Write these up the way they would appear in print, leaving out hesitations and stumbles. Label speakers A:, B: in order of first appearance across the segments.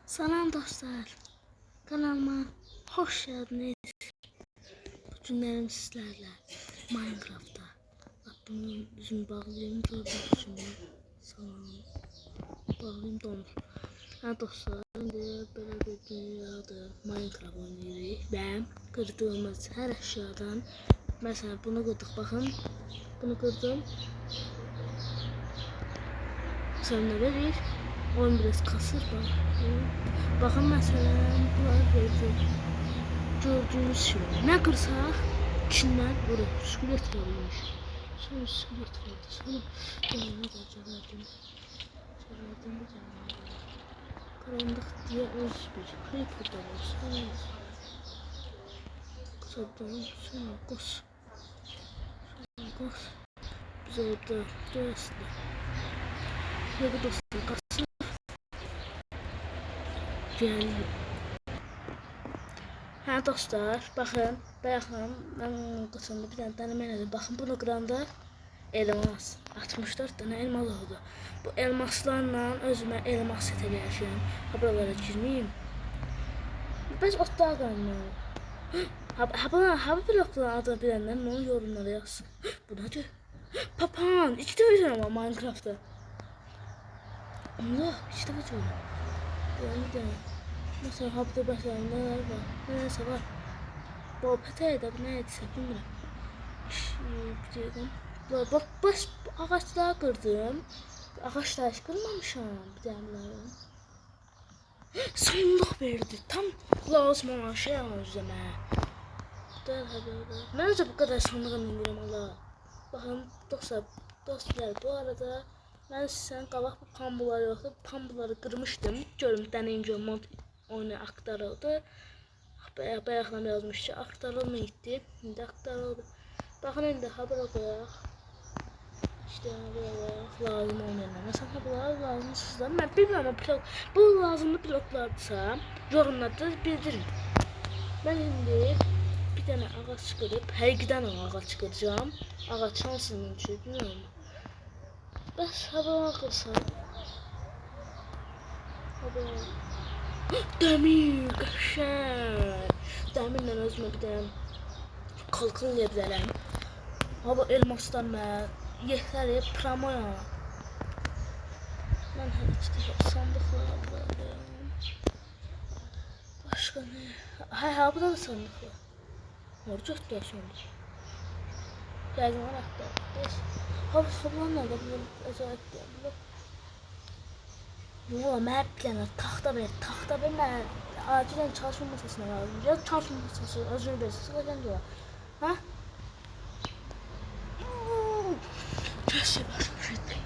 A: Salam dostlar, kanalıma hoş geldiniz. Bugünlerim sizlerle Minecraft'ta. Bak bunu yüzümü bağlayayım, gördüğünüz gibi. Salam, bağlayayım donur. Ha dostlar, şimdi böyle bir dünyada Minecraft oynayırıq. Ben kırdığımız her eşyadan, mesela bunu kırdık, bakın. Bunu kırdım. Sonra verir. Oyun biraz kasır bak. Bakın mesela bunlar verdi. Gördüğünüz gibi. Ne kırsak içinden böyle skelet varmış. Sonra skelet vardı. Sonra canını da cevherdim. Cevherdim de cevherdim. Karanlık diye öz bir creeper da var. Sonra kısadan sonra kos. Sonra kos. Biz orada dostlar. Ya da dostlar kasır. Geldi. Ha dostlar, bakın, ben kısımda bir tane denemedim. Bakın bunu kıranda elmas. 64 tane elmas oldu. Bu elmaslarla özüme elmas set eləyəcəm. Ha buralara girmeyeyim. Biz otlar qanmıyorum. Ha blokların adını bilənlər onu yorumlara yazsın. Bu nedir? Papan, 2 dəfə görürəm Minecraft'ta. Allah, 2 dəfə görürəm. Bir dənə. Mesela hafta mesela neler var? Neyse var. Bu peteydi, bu neyse bilmiyorum. Bak baş ağaçlar kırdım. Ağaçlar hiç kırmamışam bir demlerim. Sandık verdi. Tam lazım olan şey ama üzerime. Neyse bu kadar sandığa indirim Allah. Bakın dostlar bu arada ben sizden qabaq bu pambuları yoktu. Pambuları kırmıştım. Görüm deneyince mod oyunu aktarıldı. Bayaqdan yazmış ki aktarılmaydı. İndi aktarıldı. Bakın indi ha bura qoyaq. İşte buraya lazım olmayanlar. Mesela bunlar lazımsızlar. Ben bilmiyorum bu lazımlı bloklardırsa yorumlarda bildirin. Ben indi bir tane ağaç çıkarıp həqiqdən ağaç çıkaracağım. Ağaç hansının için bilmiyorum. Bəs hava qılsam. Demir qəşəng. Demirlə özümə bir dənə kalkın eləyə bilərəm. Hava elmasdan mən yetəri pramoya. Mən hələ çıxacaq sandıqlar alıram. Başqa nə? Ha bu da sandıq var. Orada da sandıq. Gəlin var hatta. Hava nerede? Bu acayip bir. Yo, mən bir dənə taxta ver, mən acilen çalışma masasına lazım. Ya çalışma masası, özür dilerim, sıkacağım diyor. Ha? Keşke başka bir şey değil.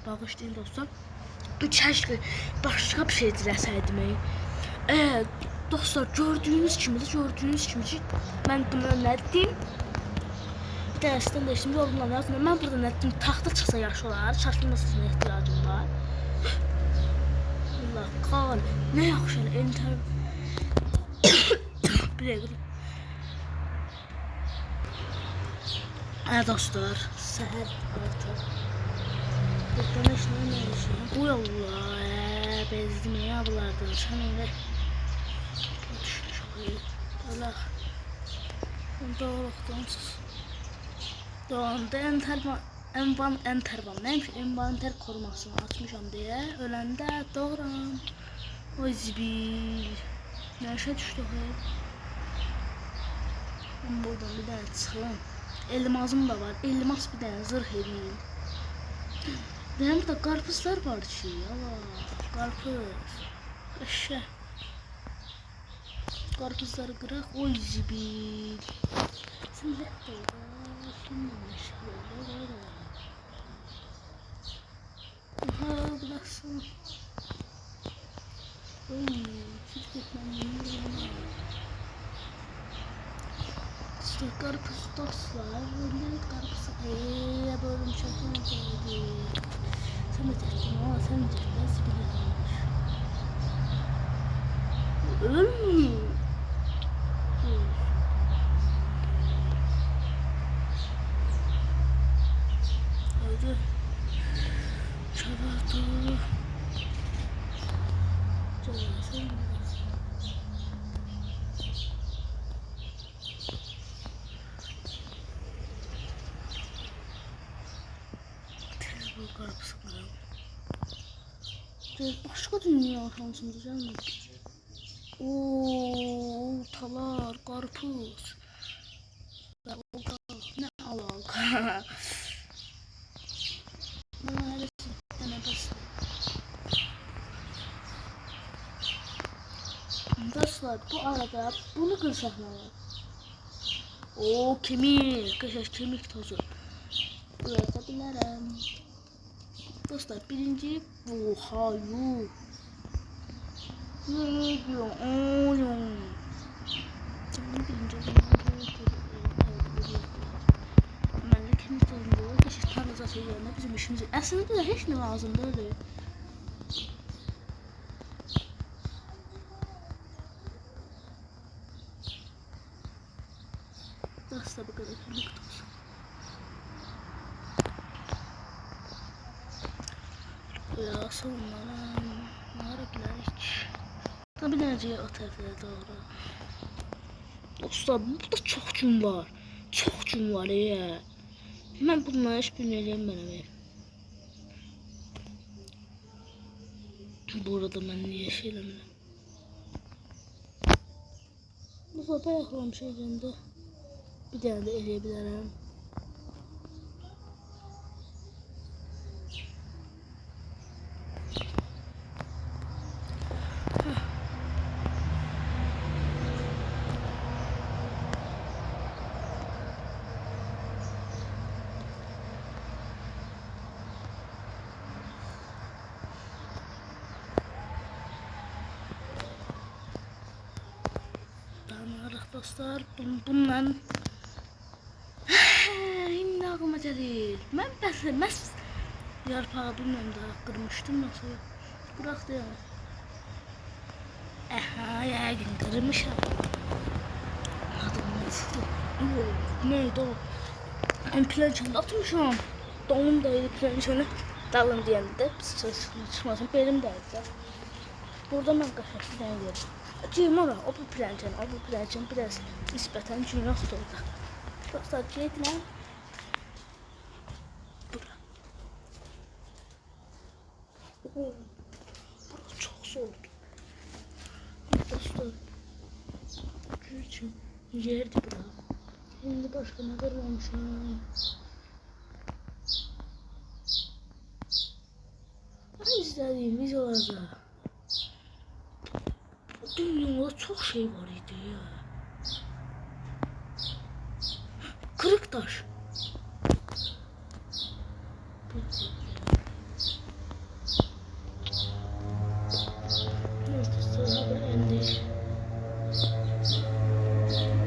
A: Bağışlayın dostum. Keşke başka bir şey dileseydim. Dostlar gördüğünüz kimi ben bunu önledim. Dersten de şimdi yolumdan yazdım. Ben burada nettim taxta çıxsa yaxşı olar. Çalışma masasına ihtiyacım var. Allah qan. Ne yaxşı enter. Bir dəqiqə. Dostlar, səhər artıq. Burada nə işin? Bu Allah, bezdim ya bunlardan. Sən elə düşmüş. Allah. Doğruqdansız. Doğanda envanter korumasını açmışam diye öləndə doğram. Oy zibil. Nəşə düşdü xeyr. Ben buradan bir dənə çıxıram. Elmasım da var. Elmas bir dənə zırh edeyim. Benim burada qarpızlar var ki. Allah. Qarpız. Eşə. Qarpızları qıraq. Oy zibil. Sən nə deyir? Aha bıraksana. Hiç gitmem. İşte karpuz dostlar. Böyle karpuz. Böyle çakın geldi. Sen de çektin ama sen de çektin. Ölmüyor. Çabuk. Karpuz kırım. Başka dünya şansımız canım. Ooo, talar, karpuz. Ne alaka? Bana neresi? Ne basın? Dostlar, bu arada bunu kırsak ne var? Oo, kemik. Kaşar kemik tozu. Bırakabilirim. Dostlar, birinci bu hayu. Ne diyor? Oyun. Birinci ben de kemik tozu diyor. Kaşar tarlası şeylerine bizim işimiz. Aslında da hiç ne lazım böyle. Dostlar, bu kadar kemik tozu. Ya sonra nereye giderik? Tabii nereye o tarafa doğru. Dostlar, burada çok gün var. Çok gün var ya. Ben bunları hiç bilmeyeceğim benim. Bu arada ben niye şeylemle? Bu sefer ayaklarım şeylerinde. Bir tane de eleyebilirim. Dostlar, bundan yine aklıma geldi. Ben yarpağı bilmiyorum daha kırmıştım nasıl. Bıraktı ya. Aha ya kırmışım. Adamın çıktı. Neydi o? Ben plançanı atmışım. Donum da plançanı. Dalın diyelim de çıkmasın benim de. Burada ben kaçak gidiyorum. Cimora, o bu plançanı biraz nispeten cümle tutuldu. Dostlar, gitmem. Burası çok soğuk. Dostlar, için yerdi bura. Şimdi başka ne görmemişim. Ben izlediğim videolarda dünyada çok şey var idi ya. Kırık taş.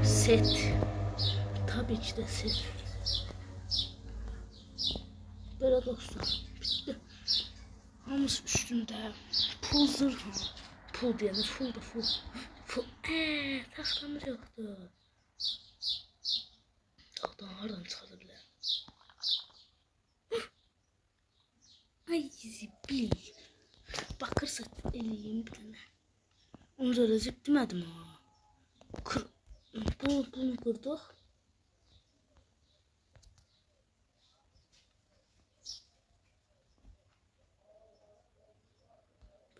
A: Set. Tabii ki de set. Böyle dostlar. Bitti. Hamısı üstünde. Pul zırhı. Pul diyelim. Full da full. Full. Taşlarımız yoktu. Dağdan hardan çıkabilir. Ay zibil. Bakırsa eleyim bir tane. Onu da rezip demedim ha. Bunu kırdık.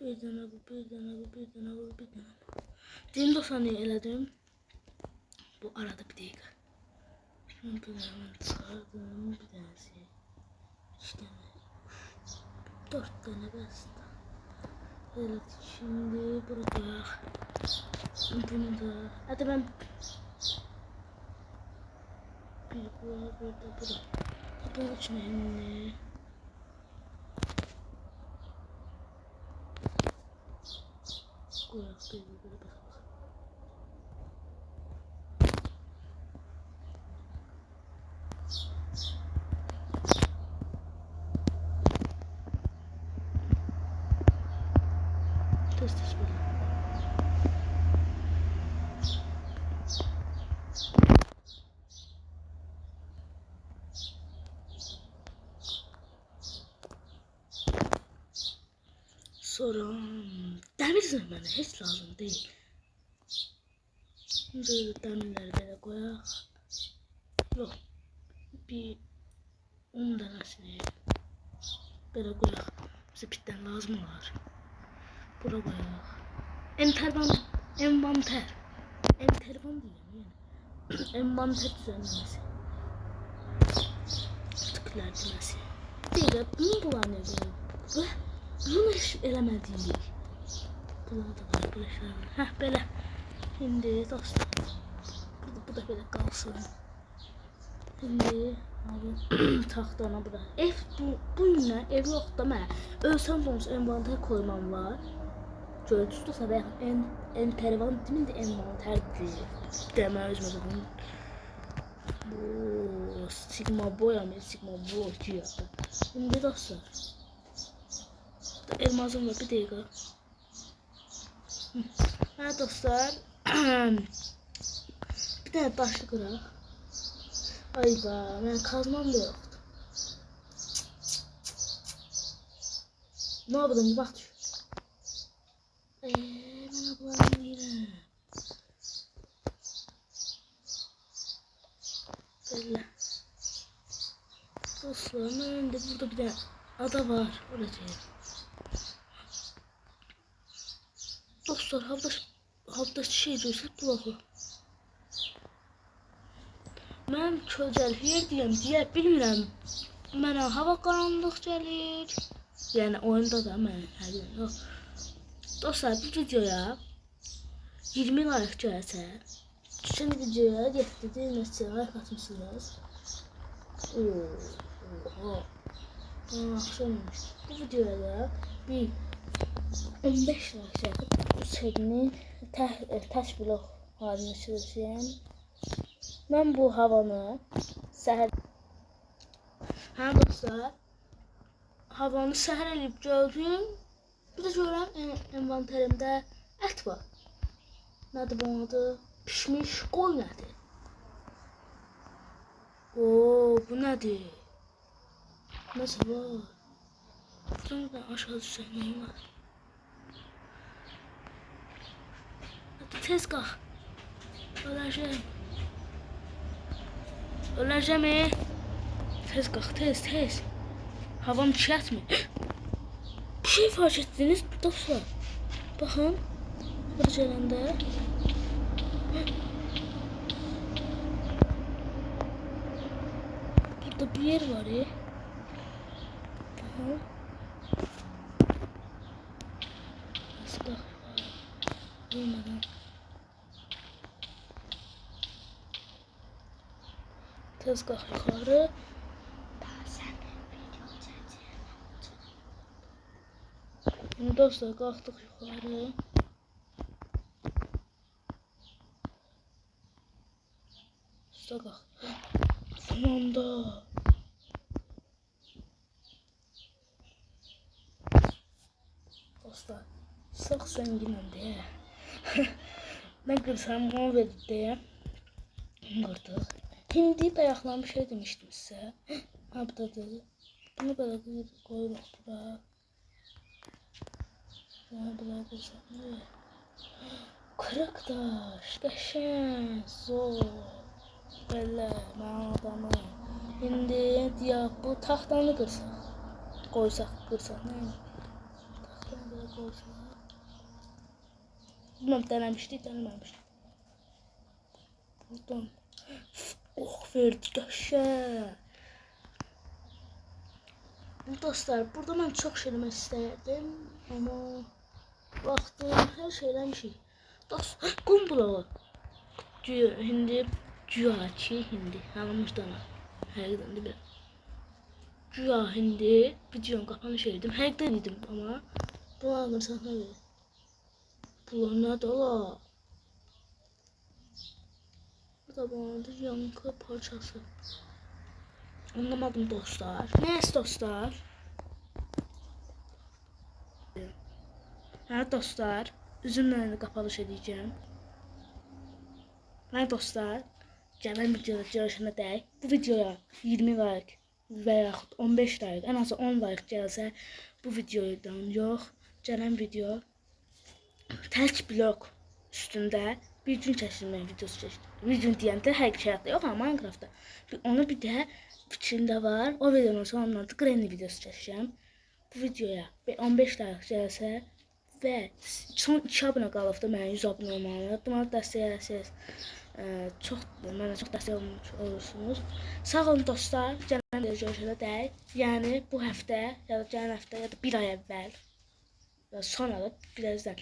A: Bir tane bu. Deyim 90 elədim. Bu arada bir dakika. Şimdi bir hemen çıkardım bir tanesi. 2 tane. 4 tane basta. Evet, şimdi burada. Bunu da. Hadi ben bir burada. Bunun için ne? Koyak bir burada. Test böyle. Sonra demir zırhları hiç lazım değil. Şimdi demirleri böyle koyak. Yok. Bir 10 tanesini. Belə qoyaq. Bizə bitdən lazım olar. Bura qoyaq. Envanter. Entervan deyirəm, yəni. Envanter düzənləməsi. Tıklar deməsi. Deyirə, bunu bular nə qoyaq? Və bunu heç eləmədik. Bunlar da var, belə şeylər. Hə, belə. Şimdi dostlar. Bu da belə qalsın. Şimdi abi taxtana bura. Ev bu ilə ev yoxdur da mən. Ölsəm donuz envanter koymam var. Gördünüz dostlar, entervan demin də envanterdir. Demə özümə bu sigma boyamı, sigma boy diyor. Şimdi dostlar. Elmazım var, bir dəqiqə. Hə dostlar. Bir tane daşı qıraq. Ayba, mən kazmam da yoxdur. Ne yapalım, bak düş. Mən ablanı yiyirəm. Belə. Dostlar, mən də burada bir tane ada var. Orada. Dostlar, havda şey görsək bulağı. Mən çölcəlik yer deyə bilmirəm. Mənə hava qaranlıq gəlir. Yəni oyunda da mən hələ yox. Dostlar, bu videoya 20 like gəlsə, düşən videoya getdiniz, like atmışsınız. Oha. Axşammış. Bu videoya da bir 15 like gəldi. Bu serinin təş blok halini çözəcəyəm. Mən bu havanı səhər... Hə dostlar, havanı səhər eləyib gördüm. Bir də görürəm envanterimdə ət var. Nədir bu adı? Pişmiş qoyun əti. Ooo, bu nədir? Nəsə var? Buradan da aşağı düşsək neyim var? Hadi tez qalx. Öləcəm. Öləcəm. Tez qalx, tez. Havam çəkmi. Bir şey fark ettiniz dostlar. Baxın. Burada gələndə. Burada bir yer var. Baxın. Nasıl qalx? Olmadan. Tez qalx yuxarı. Şimdi dostlar qalxdıq yuxarı. Üstə qalx. Tamamda. Dostlar, sağ zənginəm deyə. Mən qırsam, onu verdik deyə. Qırdıq. Hindi bayaqlan bir şey demişdim sizə. Abdadır. Bunu belə qoyuruq bura. Buna qoysaq nə? Qırıq daş, qəşəng, zor. Belə, mənim adamım. İndi deyək, bu taxtanı qırsaq. Qırsaq, nə? Taxtanı belə qoysaq. Bilməm, dənəmişdik. Buradan. Oh, verdi, qəşəng. Dostlar, burada mən çox şey demək istəyirdim. Amma vaxtım, hər şey eləmişik. Dostlar, qum bulağı. Hindi, güya ki, hindi. Hanımızdan, həqiqdən də belə. Güya hindi, videonun qapanış edirdim. Həqiqdən edirdim, amma bunlar qırsaq nə verir? Bunlar nədir ola? Bu da bana yankı parçası. Anlamadım dostlar. Neyse dostlar. Hə dostlar, üzümlə də qapanış edəcəm. Hə dostlar, gələn videoda görüşənə dək. Bu videoya 20 like və yaxud 15 like, ən azı 10 like gəlsə, bu videodan yox, gələn video tək blok üstündə bir gün çəkilməyən videosu çəkdim. Bir gün deyəndə həqiqi həyatda yox, amma Minecraftda. Onu bir də fikrində var. O videonun sonunda Granny videosu çəkəcəm. bu videoya 15 like gəlsə və son 2 abunə qalıbdı mənə 100 abunə olmalı. Buna dəstək eləsəz mənə çox dəstək olursunuz. Sağ olun dostlar. Gələn görüşənə dək. Yəni bu həftə ya da gələn həftə ya da bir ay əvvəl ya sonra da birazdan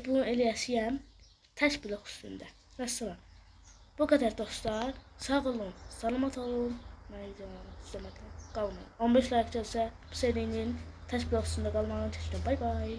A: bunu eləyəsiyəm tək blok üstündə. Məsələn. Bu qədər dostlar. Sağ olun. Salamat olun. Mənə videolarımı izləməklə qalmayın. 15 like gəlsə bu serinin tək blok üstündə qalmağını təşkil. Bay bay.